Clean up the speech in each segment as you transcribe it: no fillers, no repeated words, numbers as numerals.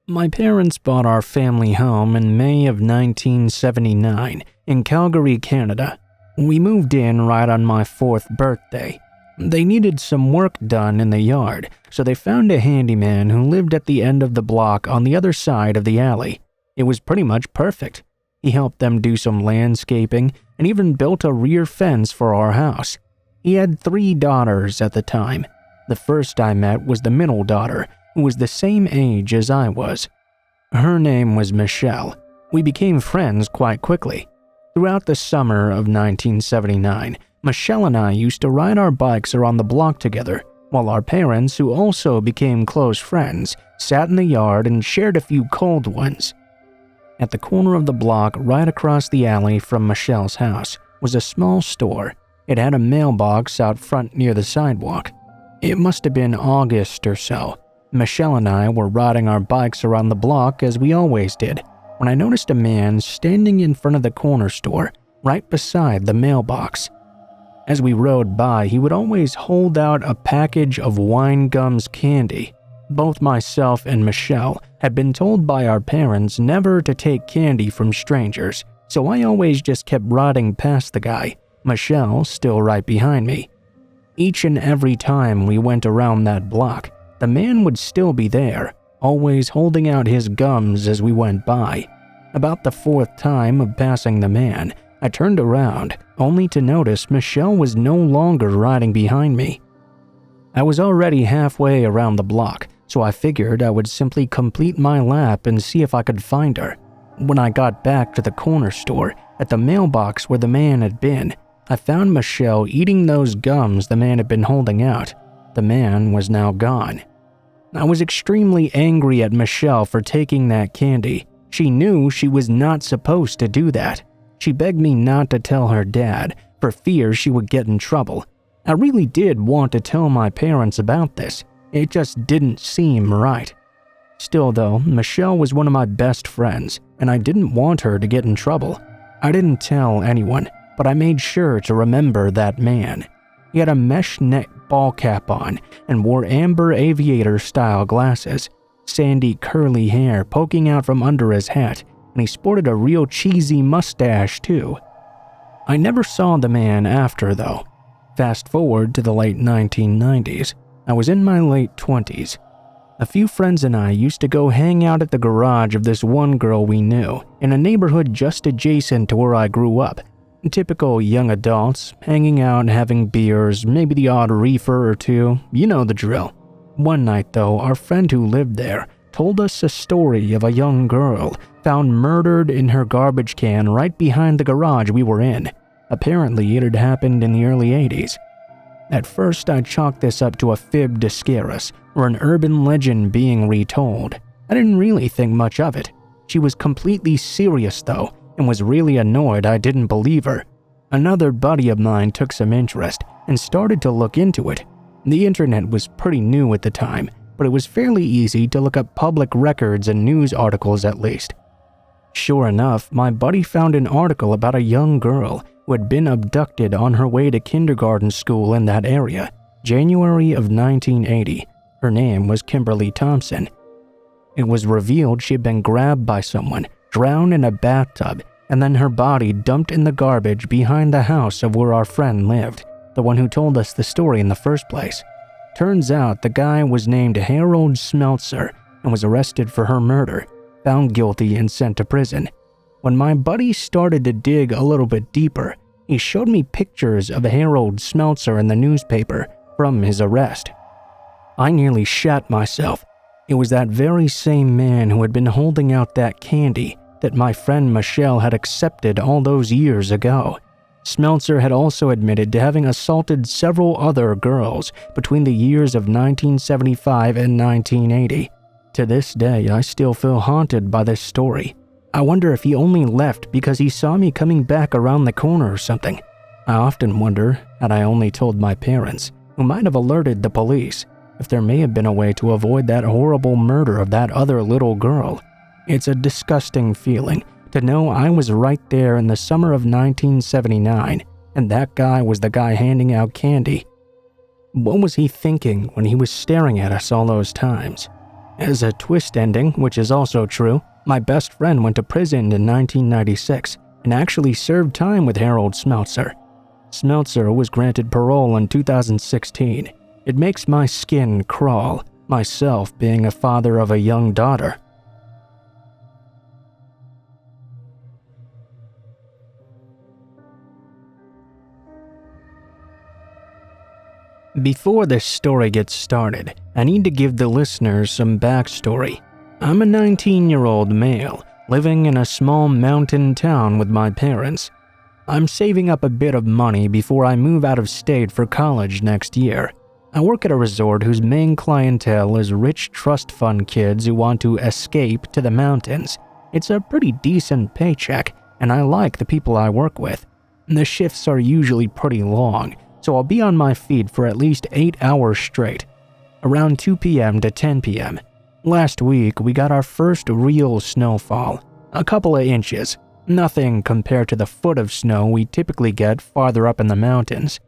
My parents bought our family home in May of 1979 in Calgary, Canada. We moved in right on my 4th birthday. They needed some work done in the yard, so they found a handyman who lived at the end of the block on the other side of the alley. It was pretty much perfect. He helped them do some landscaping and even built a rear fence for our house. He had 3 daughters at the time. The first I met was the middle daughter, who was the same age as I was. Her name was Michelle. We became friends quite quickly. Throughout the summer of 1979, Michelle and I used to ride our bikes around the block together, while our parents, who also became close friends, sat in the yard and shared a few cold ones. At the corner of the block, right across the alley from Michelle's house, was a small store. It had a mailbox out front near the sidewalk. It must have been August or so. Michelle and I were riding our bikes around the block as we always did, when I noticed a man standing in front of the corner store, right beside the mailbox. As we rode by, he would always hold out a package of wine gums candy. Both myself and Michelle had been told by our parents never to take candy from strangers, so I always just kept riding past the guy, Michelle still right behind me. Each and every time we went around that block, the man would still be there, always holding out his gums as we went by. About the 4th time of passing the man, I turned around, only to notice Michelle was no longer riding behind me. I was already halfway around the block, so I figured I would simply complete my lap and see if I could find her. When I got back to the corner store, at the mailbox where the man had been, I found Michelle eating those gums the man had been holding out. The man was now gone. I was extremely angry at Michelle for taking that candy. She knew she was not supposed to do that. She begged me not to tell her dad, for fear she would get in trouble. I really did want to tell my parents about this. It just didn't seem right. Still though, Michelle was one of my best friends, and I didn't want her to get in trouble. I didn't tell anyone, but I made sure to remember that man. He had a mesh neck ball cap on and wore amber aviator-style glasses, sandy curly hair poking out from under his hat, and he sported a real cheesy mustache too. I never saw the man after though. Fast forward to the late 1990s. I was in my late 20s. A few friends and I used to go hang out at the garage of this one girl we knew in a neighborhood just adjacent to where I grew up. Typical young adults, hanging out, having beers, maybe the odd reefer or two, you know the drill. One night though, our friend who lived there told us a story of a young girl found murdered in her garbage can right behind the garage we were in. Apparently it had happened in the early 80s. At first I chalked this up to a fib to scare us, or an urban legend being retold. I didn't really think much of it. She was completely serious though, and was really annoyed I didn't believe her. Another buddy of mine took some interest and started to look into it. The internet was pretty new at the time, but it was fairly easy to look up public records and news articles at least. Sure enough, my buddy found an article about a young girl who had been abducted on her way to kindergarten school in that area, January of 1980. Her name was Kimberly Thompson. It was revealed she had been grabbed by someone, drowned in a bathtub, and then her body dumped in the garbage behind the house of where our friend lived, the one who told us the story in the first place. Turns out the guy was named Harold Smeltzer and was arrested for her murder, found guilty and sent to prison. When my buddy started to dig a little bit deeper, he showed me pictures of Harold Smeltzer in the newspaper from his arrest. I nearly shat myself. It was that very same man who had been holding out that candy that my friend Michelle had accepted all those years ago. Smeltzer had also admitted to having assaulted several other girls between the years of 1975 and 1980. To this day, I still feel haunted by this story. I wonder if he only left because he saw me coming back around the corner or something. I often wonder, had I only told my parents, who might have alerted the police, if there may have been a way to avoid that horrible murder of that other little girl. It's a disgusting feeling to know I was right there in the summer of 1979, and that guy was the guy handing out candy. What was he thinking when he was staring at us all those times? As a twist ending, which is also true, my best friend went to prison in 1996 and actually served time with Harold Smeltzer. Smeltzer was granted parole in 2016. It makes my skin crawl, myself being a father of a young daughter. Before this story gets started, I need to give the listeners some backstory. I'm a 19-year-old male living in a small mountain town with my parents. I'm saving up a bit of money before I move out of state for college next year. I work at a resort whose main clientele is rich trust fund kids who want to escape to the mountains. It's a pretty decent paycheck, and I like the people I work with. The shifts are usually pretty long, so I'll be on my feet for at least 8 hours straight, around 2 p.m. to 10 p.m. Last week, we got our first real snowfall, a couple of inches. Nothing compared to the foot of snow we typically get farther up in the mountains.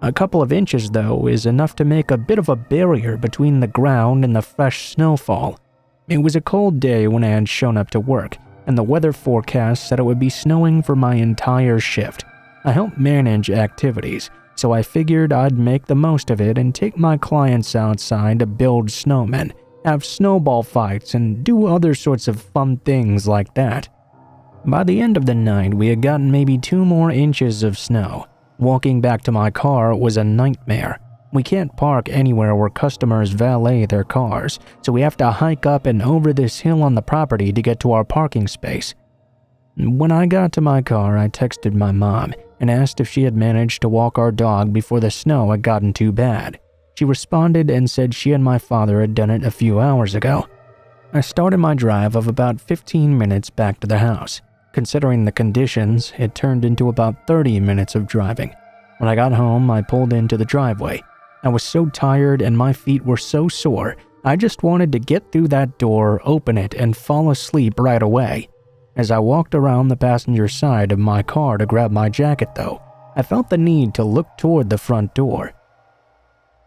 A couple of inches, though, is enough to make a bit of a barrier between the ground and the fresh snowfall. It was a cold day when I had shown up to work, and the weather forecast said it would be snowing for my entire shift. I help manage activities, so I figured I'd make the most of it and take my clients outside to build snowmen, have snowball fights, and do other sorts of fun things like that. By the end of the night, we had gotten maybe 2 more inches of snow. Walking back to my car was a nightmare. We can't park anywhere where customers valet their cars, so we have to hike up and over this hill on the property to get to our parking space. When I got to my car, I texted my mom and asked if she had managed to walk our dog before the snow had gotten too bad. She responded and said she and my father had done it a few hours ago. I started my drive of about 15 minutes back to the house. Considering the conditions, it turned into about 30 minutes of driving. When I got home, I pulled into the driveway. I was so tired and my feet were so sore, I just wanted to get through that door, open it, and fall asleep right away. As I walked around the passenger side of my car to grab my jacket, though, I felt the need to look toward the front door.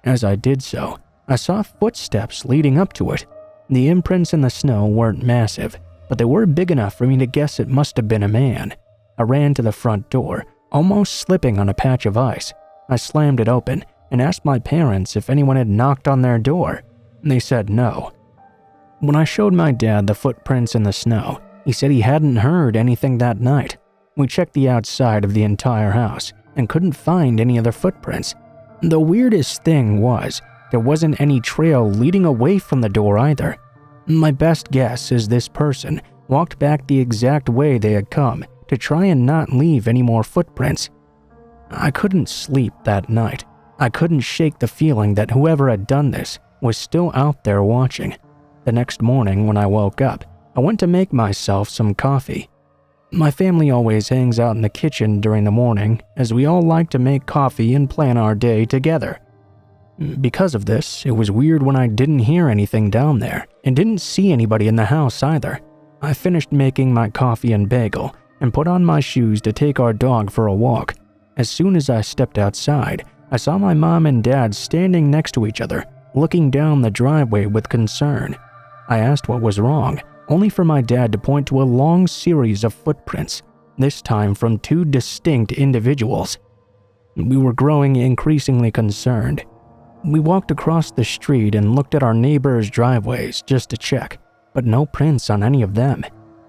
As I did so, I saw footsteps leading up to it. The imprints in the snow weren't massive, but they were big enough for me to guess it must have been a man. I ran to the front door, almost slipping on a patch of ice. I slammed it open and asked my parents if anyone had knocked on their door. They said no. When I showed my dad the footprints in the snow, he said he hadn't heard anything that night. We checked the outside of the entire house and couldn't find any other footprints. The weirdest thing was, there wasn't any trail leading away from the door either. My best guess is this person walked back the exact way they had come to try and not leave any more footprints. I couldn't sleep that night. I couldn't shake the feeling that whoever had done this was still out there watching. The next morning when I woke up, I went to make myself some coffee. My family always hangs out in the kitchen during the morning, as we all like to make coffee and plan our day together. Because of this, it was weird when I didn't hear anything down there, and didn't see anybody in the house either. I finished making my coffee and bagel, and put on my shoes to take our dog for a walk. As soon as I stepped outside, I saw my mom and dad standing next to each other, looking down the driveway with concern. I asked what was wrong, only for my dad to point to a long series of footprints, this time from 2 distinct individuals. We were growing increasingly concerned. We walked across the street and looked at our neighbors' driveways just to check, but no prints on any of them.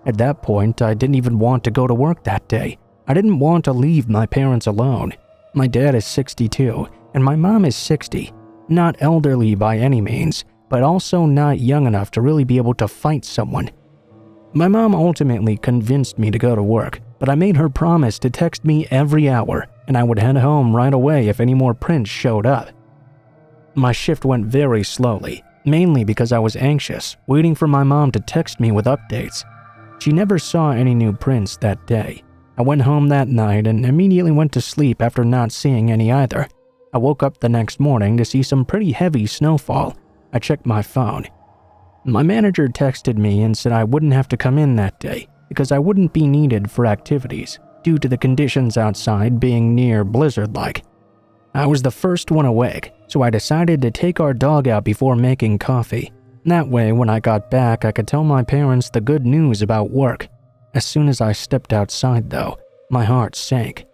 At that point, I didn't even want to go to work that day. I didn't want to leave my parents alone. My dad is 62, and my mom is 60. Not elderly by any means, but also not young enough to really be able to fight someone. My mom ultimately convinced me to go to work, but I made her promise to text me every hour, and I would head home right away if any more prints showed up. My shift went very slowly, mainly because I was anxious, waiting for my mom to text me with updates. She never saw any new prints that day. I went home that night and immediately went to sleep after not seeing any either. I woke up the next morning to see some pretty heavy snowfall. I checked my phone. My manager texted me and said I wouldn't have to come in that day because I wouldn't be needed for activities due to the conditions outside being near blizzard-like. I was the first one awake, so I decided to take our dog out before making coffee. That way, when I got back, I could tell my parents the good news about work. As soon as I stepped outside, though, my heart sank.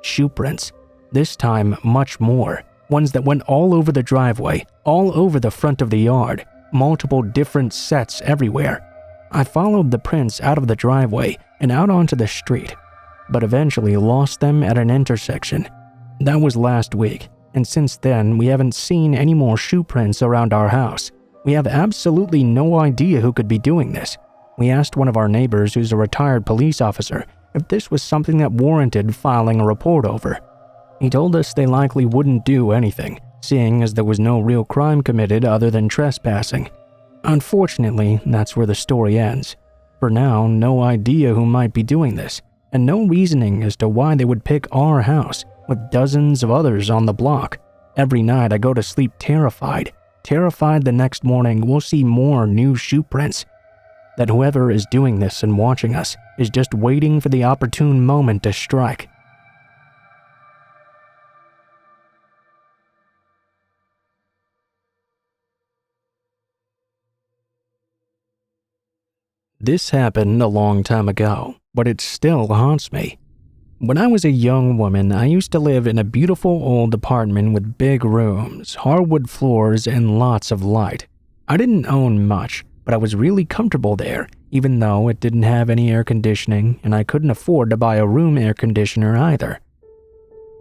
Shoe prints. This time, much more. Ones that went all over the driveway, all over the front of the yard, multiple different sets everywhere. I followed the prints out of the driveway and out onto the street, but eventually lost them at an intersection. That was last week, and since then, we haven't seen any more shoe prints around our house. We have absolutely no idea who could be doing this. We asked one of our neighbors, who's a retired police officer, if this was something that warranted filing a report over. He told us they likely wouldn't do anything, seeing as there was no real crime committed other than trespassing. Unfortunately, that's where the story ends. For now, no idea who might be doing this, and no reasoning as to why they would pick our house, with dozens of others on the block. Every night I go to sleep terrified the next morning we'll see more new shoe prints. That whoever is doing this and watching us is just waiting for the opportune moment to strike. This happened a long time ago, but it still haunts me. When I was a young woman, I used to live in a beautiful old apartment with big rooms, hardwood floors, and lots of light. I didn't own much, but I was really comfortable there, even though it didn't have any air conditioning and I couldn't afford to buy a room air conditioner either.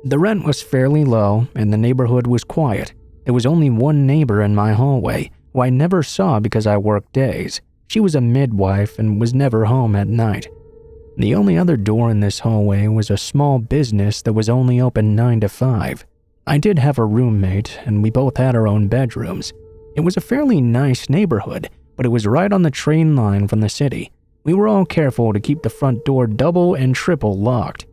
The rent was fairly low and the neighborhood was quiet. There was only one neighbor in my hallway, who I never saw because I worked days. She was a midwife and was never home at night. The only other door in this hallway was a small business that was only open 9 to 5. I did have a roommate, and we both had our own bedrooms. It was a fairly nice neighborhood, but it was right on the train line from the city. We were all careful to keep the front door double and triple locked.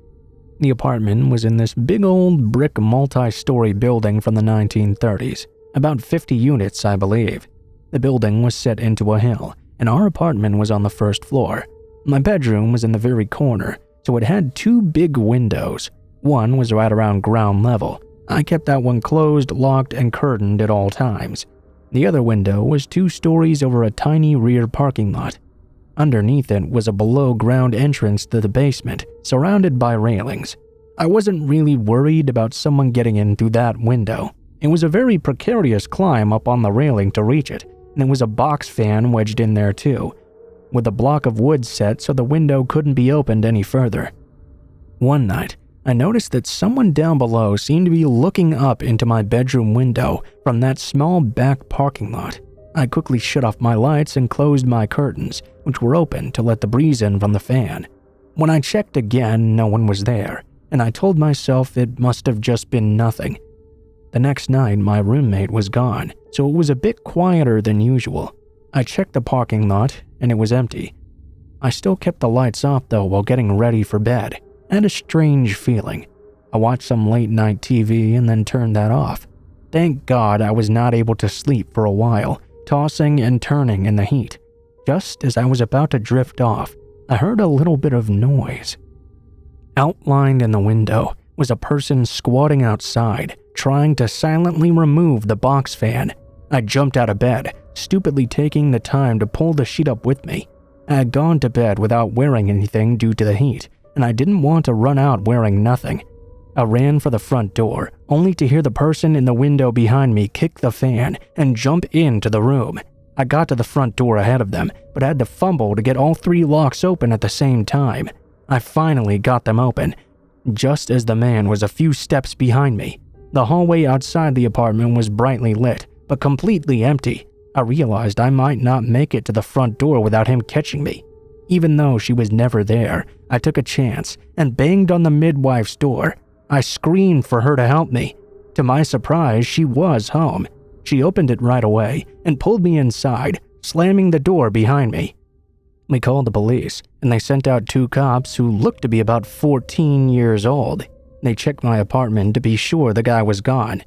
The apartment was in this big old brick multi-story building from the 1930s, about 50 units, I believe. The building was set into a hill, and our apartment was on the first floor. My bedroom was in the very corner, so it had 2 big windows. One was right around ground level. I kept that one closed, locked, and curtained at all times. The other window was 2 stories over a tiny rear parking lot. Underneath it was a below-ground entrance to the basement, surrounded by railings. I wasn't really worried about someone getting in through that window. It was a very precarious climb up on the railing to reach it, and there was a box fan wedged in there too, with a block of wood set so the window couldn't be opened any further. One night, I noticed that someone down below seemed to be looking up into my bedroom window from that small back parking lot. I quickly shut off my lights and closed my curtains, which were open to let the breeze in from the fan. When I checked again, no one was there, and I told myself it must have just been nothing. The next night, my roommate was gone, so it was a bit quieter than usual. I checked the parking lot, and it was empty. I still kept the lights off though while getting ready for bed. I had a strange feeling. I watched some late-night TV and then turned that off. Thank God I was not able to sleep for a while, tossing and turning in the heat. Just as I was about to drift off, I heard a little bit of noise. Outlined in the window was a person squatting outside, trying to silently remove the box fan. I jumped out of bed, stupidly taking the time to pull the sheet up with me. I had gone to bed without wearing anything due to the heat, and I didn't want to run out wearing nothing. I ran for the front door, only to hear the person in the window behind me kick the fan and jump into the room. I got to the front door ahead of them, but had to fumble to get all 3 locks open at the same time. I finally got them open, just as the man was a few steps behind me. The hallway outside the apartment was brightly lit, but completely empty. I realized I might not make it to the front door without him catching me. Even though she was never there, I took a chance and banged on the midwife's door. I screamed for her to help me. To my surprise, she was home. She opened it right away and pulled me inside, slamming the door behind me. We called the police, and they sent out 2 cops who looked to be about 14 years old. They checked my apartment to be sure the guy was gone.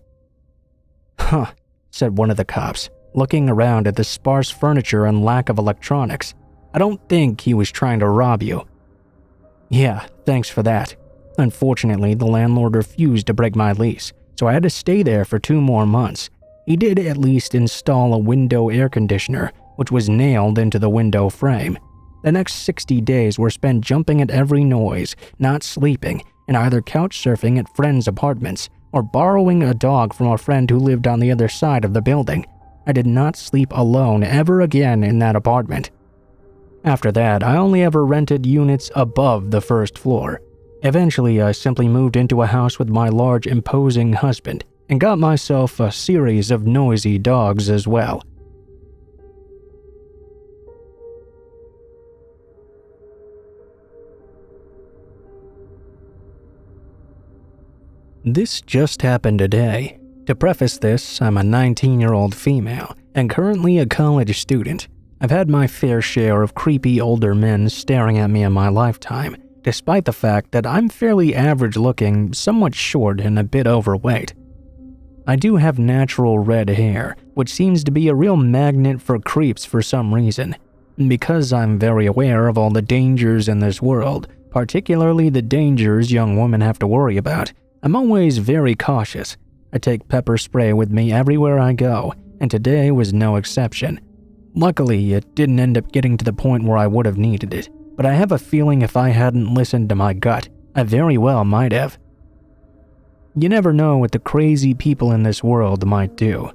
"Huh," said one of the cops, looking around at the sparse furniture and lack of electronics. "I don't think he was trying to rob you." "Yeah, thanks for that. Unfortunately, the landlord refused to break my lease, so I had to stay there for 2 more months. He did at least install a window air conditioner, which was nailed into the window frame. The next 60 days were spent jumping at every noise, not sleeping, and either couch surfing at friends' apartments or borrowing a dog from a friend who lived on the other side of the building. I did not sleep alone ever again in that apartment. After that, I only ever rented units above the first floor. Eventually, I simply moved into a house with my large, imposing husband and got myself a series of noisy dogs as well. This just happened today. To preface this, I'm a 19-year-old female and currently a college student. I've had my fair share of creepy older men staring at me in my lifetime, despite the fact that I'm fairly average-looking, somewhat short, and a bit overweight. I do have natural red hair, which seems to be a real magnet for creeps for some reason. Because I'm very aware of all the dangers in this world, particularly the dangers young women have to worry about, I'm always very cautious. I take pepper spray with me everywhere I go, and today was no exception. Luckily, it didn't end up getting to the point where I would have needed it, but I have a feeling if I hadn't listened to my gut, I very well might have. You never know what the crazy people in this world might do.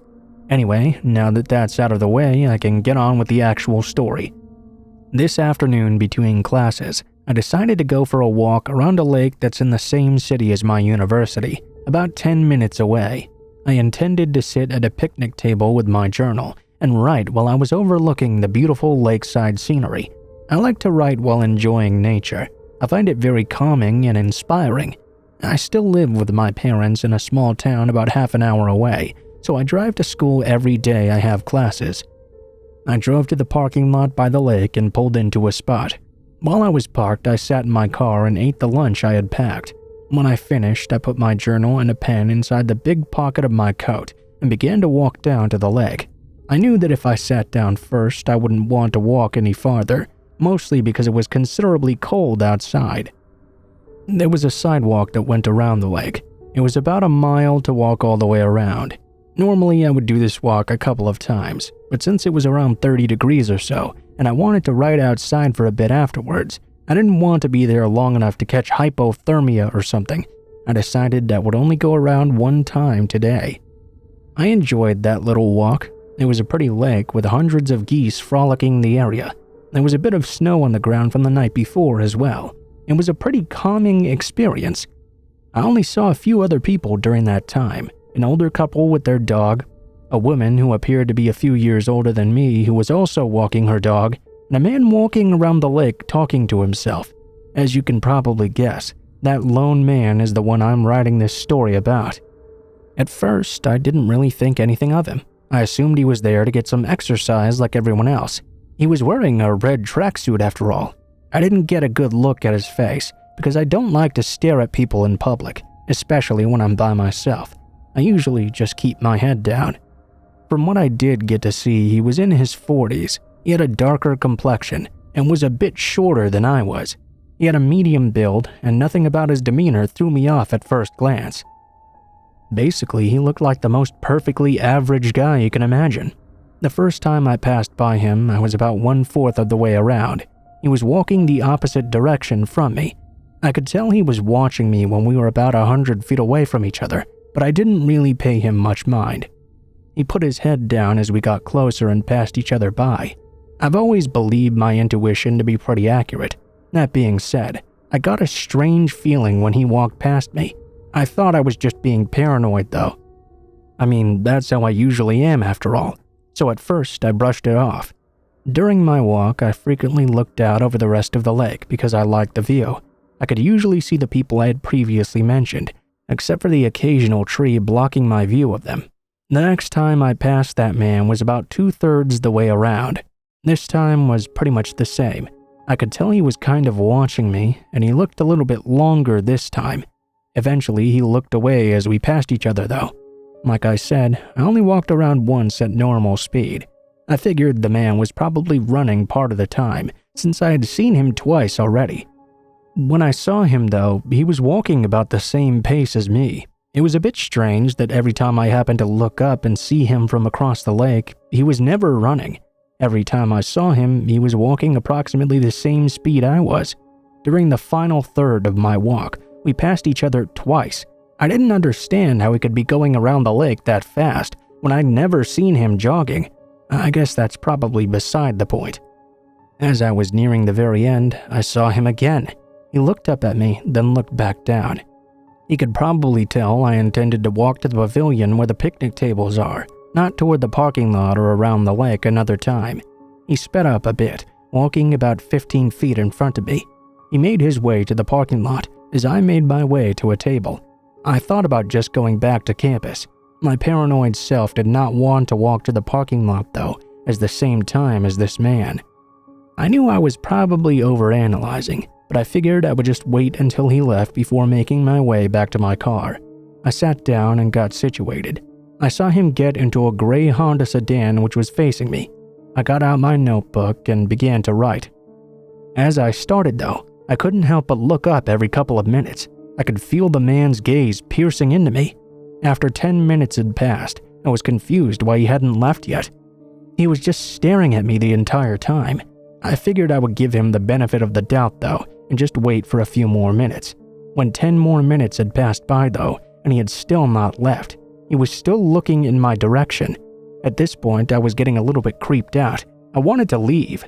Anyway, now that that's out of the way, I can get on with the actual story. This afternoon between classes, I decided to go for a walk around a lake that's in the same city as my university, about 10 minutes away. I intended to sit at a picnic table with my journal and write while I was overlooking the beautiful lakeside scenery. I like to write while enjoying nature. I find it very calming and inspiring. I still live with my parents in a small town about half an hour away, so I drive to school every day I have classes. I drove to the parking lot by the lake and pulled into a spot. While I was parked, I sat in my car and ate the lunch I had packed. When I finished, I put my journal and a pen inside the big pocket of my coat and began to walk down to the lake. I knew that if I sat down first, I wouldn't want to walk any farther, mostly because it was considerably cold outside. There was a sidewalk that went around the lake. It was about a mile to walk all the way around. Normally, I would do this walk a couple of times, but since it was around 30 degrees or so, and I wanted to ride outside for a bit afterwards, I didn't want to be there long enough to catch hypothermia or something. I decided I would only go around one time today. I enjoyed that little walk. It was a pretty lake with hundreds of geese frolicking the area. There was a bit of snow on the ground from the night before as well. It was a pretty calming experience. I only saw a few other people during that time, an older couple with their dog, a woman who appeared to be a few years older than me who was also walking her dog, and a man walking around the lake talking to himself. As you can probably guess, that lone man is the one I'm writing this story about. At first, I didn't really think anything of him. I assumed he was there to get some exercise like everyone else. He was wearing a red tracksuit after all. I didn't get a good look at his face because I don't like to stare at people in public, especially when I'm by myself. I usually just keep my head down. From what I did get to see, he was in his 40s. He had a darker complexion and was a bit shorter than I was. He had a medium build, and nothing about his demeanor threw me off at first glance. Basically, he looked like the most perfectly average guy you can imagine. The first time I passed by him, I was about 1/4 of the way around. He was walking the opposite direction from me. I could tell he was watching me when we were about 100 feet away from each other, but I didn't really pay him much mind. He put his head down as we got closer and passed each other by. I've always believed my intuition to be pretty accurate. That being said, I got a strange feeling when he walked past me. I thought I was just being paranoid though. I mean, that's how I usually am after all. So at first, I brushed it off. During my walk, I frequently looked out over the rest of the lake because I liked the view. I could usually see the people I had previously mentioned, except for the occasional tree blocking my view of them. The next time I passed that man was about 2/3 the way around. This time was pretty much the same. I could tell he was kind of watching me, and he looked a little bit longer this time. Eventually, he looked away as we passed each other though. Like I said, I only walked around once at normal speed. I figured the man was probably running part of the time, since I had seen him twice already. When I saw him though, he was walking about the same pace as me. It was a bit strange that every time I happened to look up and see him from across the lake, he was never running. Every time I saw him, he was walking approximately the same speed I was. During the final third of my walk, we passed each other twice. I didn't understand how he could be going around the lake that fast when I'd never seen him jogging. I guess that's probably beside the point. As I was nearing the very end, I saw him again. He looked up at me, then looked back down. He could probably tell I intended to walk to the pavilion where the picnic tables are, not toward the parking lot or around the lake another time. He sped up a bit, walking about 15 feet in front of me. He made his way to the parking lot as I made my way to a table. I thought about just going back to campus. My paranoid self did not want to walk to the parking lot though, at the same time as this man. I knew I was probably overanalyzing, but I figured I would just wait until he left before making my way back to my car. I sat down and got situated. I saw him get into a gray Honda sedan which was facing me. I got out my notebook and began to write. As I started though, I couldn't help but look up every couple of minutes. I could feel the man's gaze piercing into me. After 10 minutes had passed, I was confused why he hadn't left yet. He was just staring at me the entire time. I figured I would give him the benefit of the doubt though, and just wait for a few more minutes. When 10 more minutes had passed by though, and he had still not left, he was still looking in my direction. At this point, I was getting a little bit creeped out. I wanted to leave.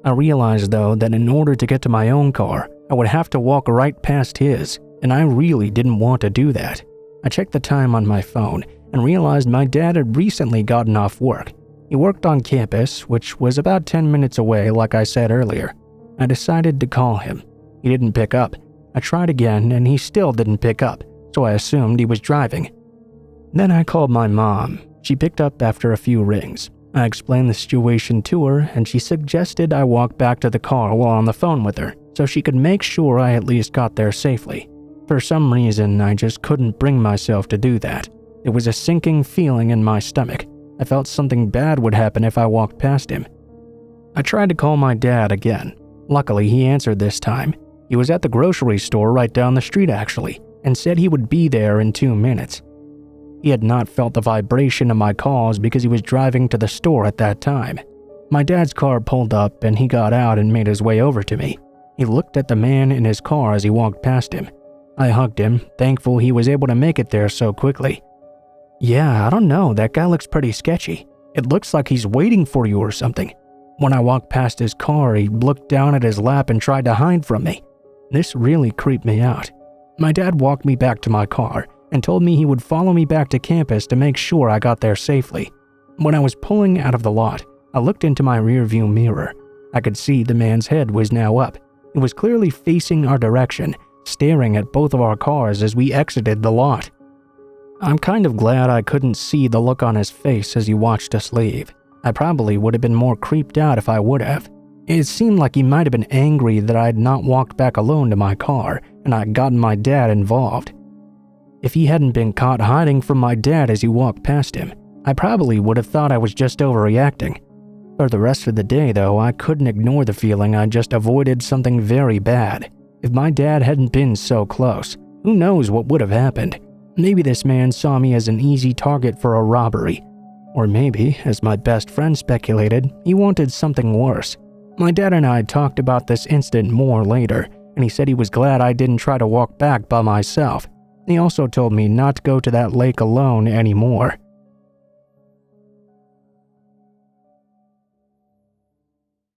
I realized though that in order to get to my own car, I would have to walk right past his, and I really didn't want to do that. I checked the time on my phone and realized my dad had recently gotten off work. He worked on campus, which was about 10 minutes away like I said earlier. I decided to call him. He didn't pick up. I tried again and he still didn't pick up, so I assumed he was driving. Then I called my mom. She picked up after a few rings. I explained the situation to her and she suggested I walk back to the car while on the phone with her so she could make sure I at least got there safely. For some reason, I just couldn't bring myself to do that. There was a sinking feeling in my stomach. I felt something bad would happen if I walked past him. I tried to call my dad again. Luckily, he answered this time. He was at the grocery store right down the street actually, and said he would be there in 2 minutes. He had not felt the vibration of my calls because he was driving to the store at that time. My dad's car pulled up and he got out and made his way over to me. He looked at the man in his car as he walked past him. I hugged him, thankful he was able to make it there so quickly. Yeah, I don't know, that guy looks pretty sketchy. It looks like he's waiting for you or something. When I walked past his car, he looked down at his lap and tried to hide from me. This really creeped me out. My dad walked me back to my car and told me he would follow me back to campus to make sure I got there safely. When I was pulling out of the lot, I looked into my rearview mirror. I could see the man's head was now up. He was clearly facing our direction, staring at both of our cars as we exited the lot. I'm kind of glad I couldn't see the look on his face as he watched us leave. I probably would have been more creeped out if I would have. It seemed like he might have been angry that I had not walked back alone to my car and I'd gotten my dad involved. If he hadn't been caught hiding from my dad as he walked past him, I probably would have thought I was just overreacting. For the rest of the day though, I couldn't ignore the feeling I just avoided something very bad. If my dad hadn't been so close, who knows what would have happened. Maybe this man saw me as an easy target for a robbery. Or maybe, as my best friend speculated, he wanted something worse. My dad and I talked about this incident more later, and he said he was glad I didn't try to walk back by myself. He also told me not to go to that lake alone anymore.